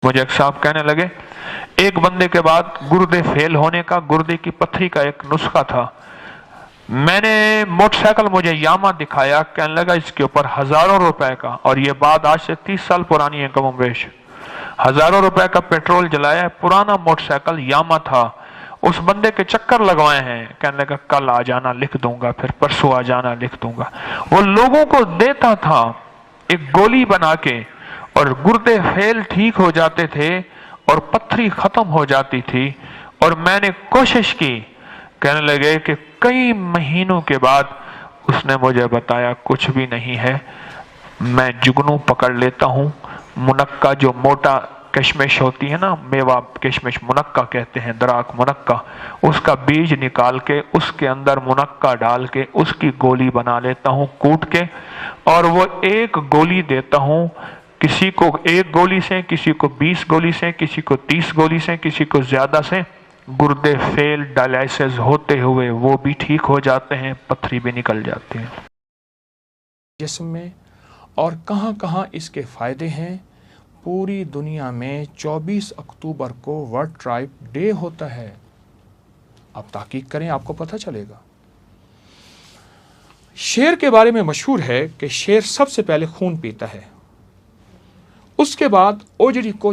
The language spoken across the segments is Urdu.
مجھے ایک صاحب کہنے لگے ایک بندے کے بعد گردے فیل ہونے کا، گردے کی پتھری کا ایک نسخہ تھا، میں نے موٹر سائیکل مجھے یاما دکھایا، کہنے لگا اس کے اوپر ہزاروں روپے کا، اور یہ بات آج سے 30 سال پرانی ہے کم و بیش، ہزاروں روپے کا پیٹرول جلایا، پرانا موٹر سائیکل یاما تھا، اس بندے کے چکر لگوائے ہیں، کہنے لگا کل آ جانا لکھ دوں گا، پھر پرسوں آ جانا لکھ دوں گا۔ وہ لوگوں کو دیتا تھا ایک گولی بنا کے، اور گردے فیل ٹھیک ہو جاتے تھے اور پتھری ختم ہو جاتی تھی، اور میں نے کوشش کی، کہنے لگے کہ کئی مہینوں کے بعد اس نے مجھے بتایا کچھ بھی نہیں ہے، میں جگنو پکڑ لیتا ہوں، منقع جو موٹا کشمش ہوتی ہے نا، میوہ کشمش منقع کہتے ہیں، دراک منقع، اس کا بیج نکال کے اس کے اندر منقع ڈال کے اس کی گولی بنا لیتا ہوں کوٹ کے، اور وہ ایک گولی دیتا ہوں، کسی کو ایک گولی سے، کسی کو 20 گولی سے، کسی کو 30 گولی سے، کسی کو زیادہ سے، گردے فیل ڈائلائسس ہوتے ہوئے وہ بھی ٹھیک ہو جاتے ہیں، پتھری بھی نکل جاتی ہے جسم میں، اور کہاں کہاں اس کے فائدے ہیں۔ پوری دنیا میں 24 اکتوبر کو ورلڈ ٹرائب ڈے ہوتا ہے، آپ تحقیق کریں آپ کو پتہ چلے گا۔ شیر کے بارے میں مشہور ہے کہ شیر سب سے پہلے خون پیتا ہے، اس کے بعد اوجری کو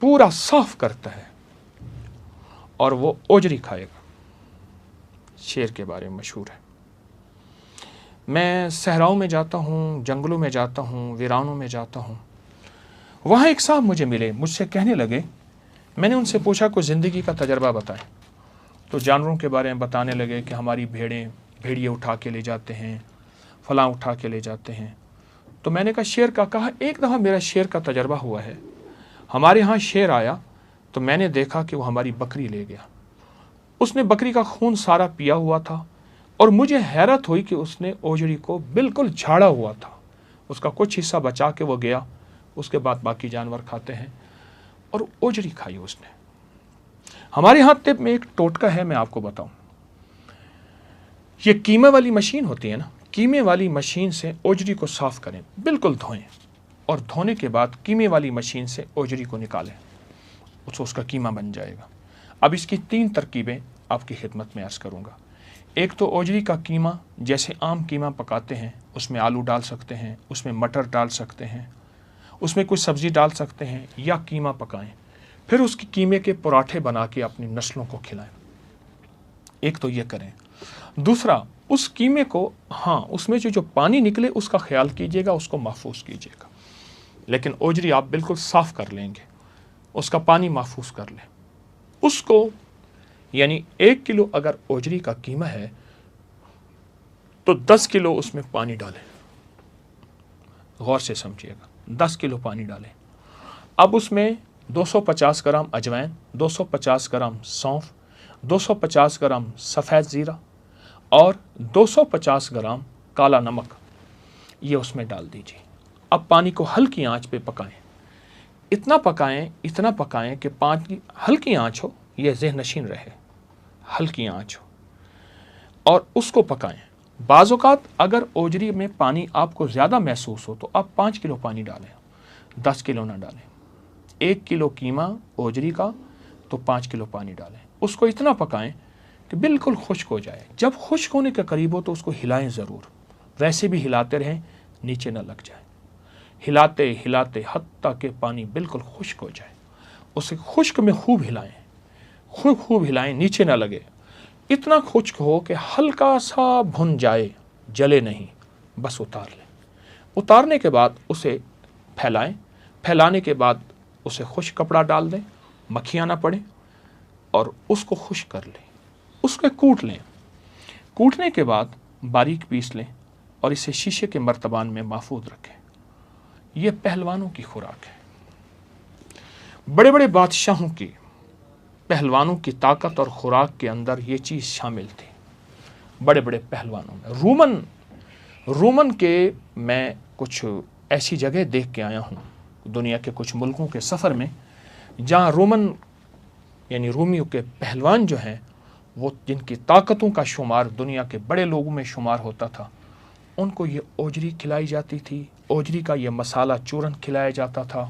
پورا صاف کرتا ہے اور وہ اوجری کھائے گا۔ شیر کے بارے میں مشہور ہے۔ میں صحراؤں میں جاتا ہوں، جنگلوں میں جاتا ہوں، ویرانوں میں جاتا ہوں، وہاں ایک صاحب مجھے ملے، مجھ سے کہنے لگے، میں نے ان سے پوچھا کوئی زندگی کا تجربہ بتائیں، تو جانوروں کے بارے میں بتانے لگے کہ ہماری بھیڑیے اٹھا کے لے جاتے ہیں، فلاں اٹھا کے لے جاتے ہیں۔ تو میں نے کہا شیر کا، کہا ایک دفعہ میرا شیر کا تجربہ ہوا ہے، ہمارے ہاں شیر آیا تو میں نے دیکھا کہ وہ ہماری بکری لے گیا، اس نے بکری کا خون سارا پیا ہوا تھا، اور مجھے حیرت ہوئی کہ اس نے اوجری کو بالکل جھاڑا ہوا تھا، اس کا کچھ حصہ بچا کے وہ گیا، اس کے بعد باقی جانور کھاتے ہیں، اور اوجری کھائی اس نے۔ ہمارے ہاں طب میں ایک ٹوٹکا ہے، میں آپ کو بتاؤں، یہ کیمے والی مشین ہوتی ہے نا، کیمے والی مشین سے اوجری کو صاف کریں، بالکل دھوئیں، اور دھونے کے بعد کیمے والی مشین سے اوجری کو نکالیں، اس کا کیما بن جائے گا۔ اب اس کی 3 ترکیبیں آپ کی خدمت میں عرض کروں گا۔ ایک تو اوجری کا کیما، جیسے عام کیما پکاتے ہیں، اس میں آلو ڈال سکتے ہیں، اس میں مٹر ڈال سکتے ہیں، اس میں کچھ سبزی ڈال سکتے ہیں، یا کیما پکائیں، پھر اس کی کیمے کے پراٹھے بنا کے اپنی نسلوں کو کھلائیں۔ ایک تو یہ کریں۔ دوسرا، اس کیمے کو، ہاں اس میں جو پانی نکلے اس کا خیال کیجیے گا، اس کو محفوظ کیجیے گا، لیکن اوجری آپ بالکل صاف کر لیں گے، اس کا پانی محفوظ کر لیں، اس کو، یعنی 1 کلو اگر اوجری کا کیما ہے تو 10 کلو اس میں پانی ڈالیں، غور سے سمجھیے گا، 10 کلو پانی ڈالیں۔ اب اس میں 250 گرام اجوائن، 250 گرام سونف، 250 گرام سفید زیرہ اور 250 گرام کالا نمک، یہ اس میں ڈال دیجیے۔ اب پانی کو ہلکی آنچ پہ پکائیں، اتنا پکائیں کہ پانی کی ہلکی آنچ ہو، یہ ذہن نشین رہے، ہلکی آنچ ہو، اور اس کو پکائیں۔ بعض اوقات اگر اوجری میں پانی آپ کو زیادہ محسوس ہو تو آپ 5 کلو پانی ڈالیں، 10 کلو نہ ڈالیں۔ 1 کلو قیمہ اوجری کا تو 5 کلو پانی ڈالیں، اس کو اتنا پکائیں کہ بالکل خشک ہو جائے۔ جب خشک ہونے کے قریب ہو تو اس کو ہلائیں ضرور، ویسے بھی ہلاتے رہیں، نیچے نہ لگ جائے، ہلاتے ہلاتے حتیٰ کہ پانی بالکل خشک ہو جائے، اسے خشک میں خوب ہلائیں، نیچے نہ لگے، اتنا خشک ہو کہ ہلکا سا بھن جائے، جلے نہیں، بس اتار لیں۔ اتارنے کے بعد اسے پھیلائیں، پھیلانے کے بعد اسے خشک کپڑا ڈال دیں، مکھیاں نہ پڑیں، اور اس کو خشک کر لیں، اس کو کوٹ لیں۔ کوٹنے کے بعد باریک پیس لیں اور اسے شیشے کے مرتبان میں محفوظ رکھیں۔ یہ پہلوانوں کی خوراک ہے۔ بڑے بڑے بادشاہوں کی، پہلوانوں کی طاقت اور خوراک کے اندر یہ چیز شامل تھی۔ بڑے بڑے پہلوانوں میں رومن کے میں کچھ ایسی جگہ دیکھ کے آیا ہوں دنیا کے کچھ ملکوں کے سفر میں، جہاں رومن یعنی رومیوں کے پہلوان جو ہیں، وہ جن کی طاقتوں کا شمار دنیا کے بڑے لوگوں میں شمار ہوتا تھا، ان کو یہ اوجری کھلائی جاتی تھی، اوجری کا یہ مسالہ چورن کھلایا جاتا تھا،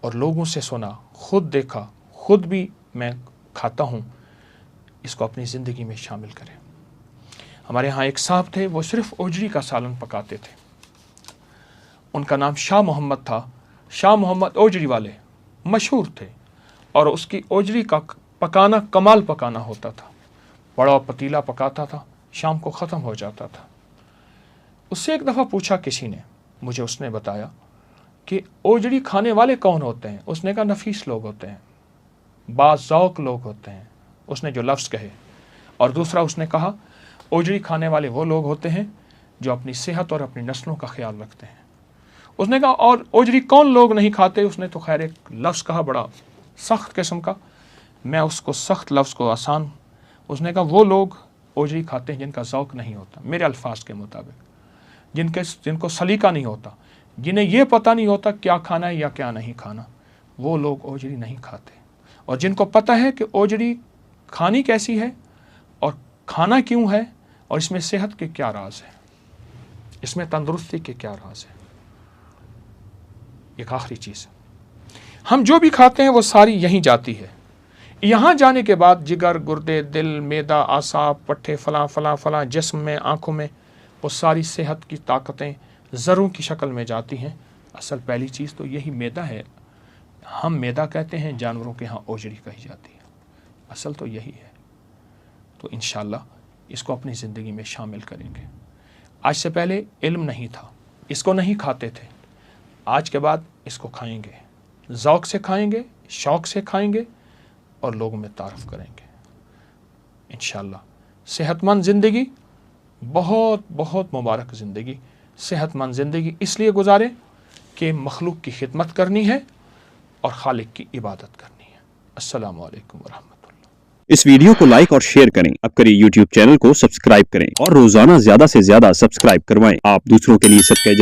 اور لوگوں سے سنا، خود دیکھا، خود بھی میں کھاتا ہوں، اس کو اپنی زندگی میں شامل کریں۔ ہمارے ہاں ایک صاحب تھے، وہ صرف اوجری کا سالن پکاتے تھے، ان کا نام شاہ محمد تھا، شاہ محمد اوجری والے مشہور تھے، اور اس کی اوجری کا پکانا کمال پکانا ہوتا تھا، بڑا پتیلا پکاتا تھا، شام کو ختم ہو جاتا تھا۔ اس سے ایک دفعہ پوچھا کسی نے، مجھے اس نے بتایا کہ اوجری کھانے والے کون ہوتے ہیں؟ اس نے کہا نفیس لوگ ہوتے ہیں، باذوق لوگ ہوتے ہیں، اس نے جو لفظ کہے۔ اور دوسرا اس نے کہا اوجری کھانے والے وہ لوگ ہوتے ہیں جو اپنی صحت اور اپنی نسلوں کا خیال رکھتے ہیں۔ اس نے کہا اور اوجری کون لوگ نہیں کھاتے؟ اس نے تو خیر ایک لفظ کہا بڑا سخت قسم کا، میں اس کو سخت لفظ کو آسان، اس نے کہا وہ لوگ اوجری کھاتے ہیں جن کا ذوق نہیں ہوتا، میرے الفاظ کے مطابق، جن کو سلیقہ نہیں ہوتا، جنہیں یہ پتہ نہیں ہوتا کیا کھانا ہے یا کیا نہیں کھانا، وہ لوگ اوجری نہیں کھاتے۔ اور جن کو پتہ ہے کہ اوجری کھانی کیسی ہے اور کھانا کیوں ہے اور اس میں صحت کے کیا راز ہے، اس میں تندرستی کے کیا راز ہے۔ ایک آخری چیز، ہم جو بھی کھاتے ہیں وہ ساری یہیں جاتی ہے، یہاں جانے کے بعد جگر، گردے، دل، معدہ، اعصاب، پٹھے، فلاں فلاں فلاں، جسم میں، آنکھوں میں، وہ ساری صحت کی طاقتیں ذروں کی شکل میں جاتی ہیں۔ اصل پہلی چیز تو یہی معدہ ہے، ہم معدہ کہتے ہیں، جانوروں کے ہاں اوجری کہی جاتی ہے، اصل تو یہی ہے۔ تو انشاءاللہ اس کو اپنی زندگی میں شامل کریں گے۔ آج سے پہلے علم نہیں تھا، اس کو نہیں کھاتے تھے، آج کے بعد اس کو کھائیں گے، ذوق سے کھائیں گے، شوق سے کھائیں گے اور لوگوں میں تعارف کریں گے انشاءاللہ۔ صحت مند زندگی، بہت بہت مبارک زندگی، صحت مند زندگی اس لیے گزاریں کہ مخلوق کی خدمت کرنی ہے اور خالق کی عبادت کرنی ہے۔ السلام علیکم ورحمۃ اللہ۔ اس ویڈیو کو لائک اور شیئر کریں، اب کریں یوٹیوب چینل کو سبسکرائب کریں اور روزانہ زیادہ سے زیادہ سبسکرائب کروائیں۔ آپ دوسروں کے لیے صدقہ